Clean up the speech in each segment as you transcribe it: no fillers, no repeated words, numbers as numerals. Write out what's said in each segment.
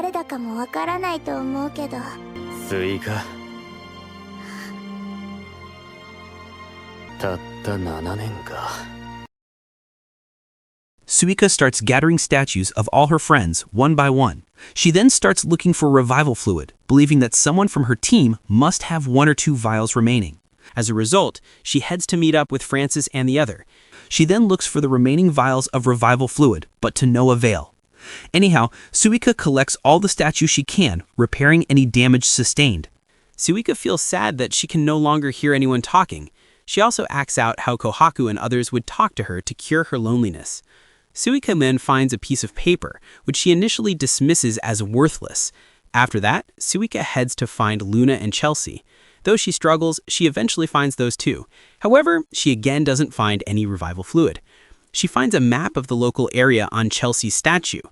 誰だかもわからないと思うけど。スイカ。たった7年か。Suika starts gathering statues of all her friends, one by one. She then starts looking for revival fluid, believing that someone from her team must have 1 or 2 vials remaining. As a result, she heads to meet up with Francis and the other. She then looks for the remaining vials of revival fluid, but to no avail. Anyhow, Suika collects all the statues she can, repairing any damage sustained. Suika feels sad that she can no longer hear anyone talking. She also acts out how Kohaku and others would talk to her to cure her loneliness. Suika then finds a piece of paper, which she initially dismisses as worthless. After that, Suika heads to find Luna and Chelsea. Though she struggles, she eventually finds those too. However, she again doesn't find any revival fluid. She finds a map of the local area on Chelsea's statue.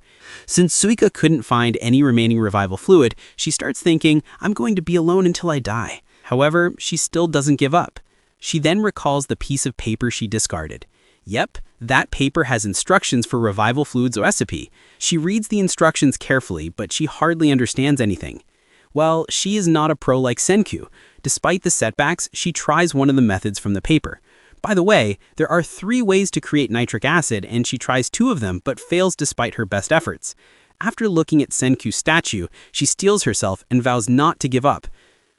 Since Suika couldn't find any remaining revival fluid, she starts thinking, I'm going to be alone until I die. However, she still doesn't give up. She then recalls the piece of paper she discarded. Yep, that paper has instructions for revival fluid's recipe. She reads the instructions carefully, but she hardly understands anything. Well, she is not a pro like Senku. Despite the setbacks, she tries one of the methods from the paper. By the way, there are 3 ways to create nitric acid, and she tries 2 of them but fails despite her best efforts. After looking at Senku's statue, she steels herself and vows not to give up.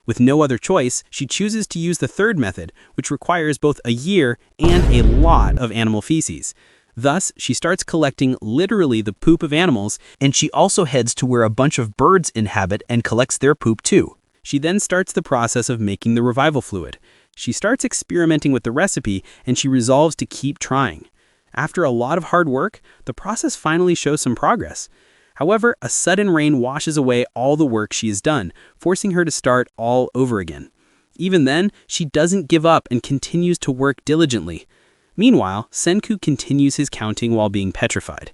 With no other choice, she chooses to use the 3rd method, which requires both a year and a lot of animal feces. Thus, she starts collecting literally the poop of animals, and she also heads to where a bunch of birds inhabit and collects their poop too. She then starts the process of making the revival fluid. She starts experimenting with the recipe, and she resolves to keep trying. After a lot of hard work, the process finally shows some progress. However, a sudden rain washes away all the work she has done, forcing her to start all over again. Even then, she doesn't give up and continues to work diligently. Meanwhile, Senku continues his counting while being petrified.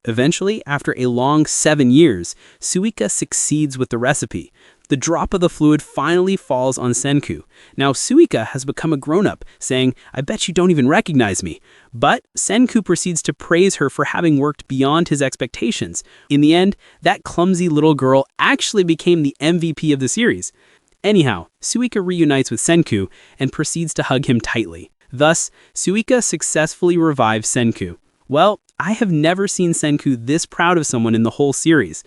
Eventually, after a long 7 years, Suika succeeds with the recipe. The drop of the fluid finally falls on Senku. Now Suika has become a grown-up, saying, I bet you don't even recognize me. But Senku proceeds to praise her for having worked beyond his expectations. In the end, that clumsy little girl actually became the MVP of the series. Anyhow, Suika reunites with Senku and proceeds to hug him tightly. Thus, Suika successfully revives Senku. Well, I have never seen Senku this proud of someone in the whole series.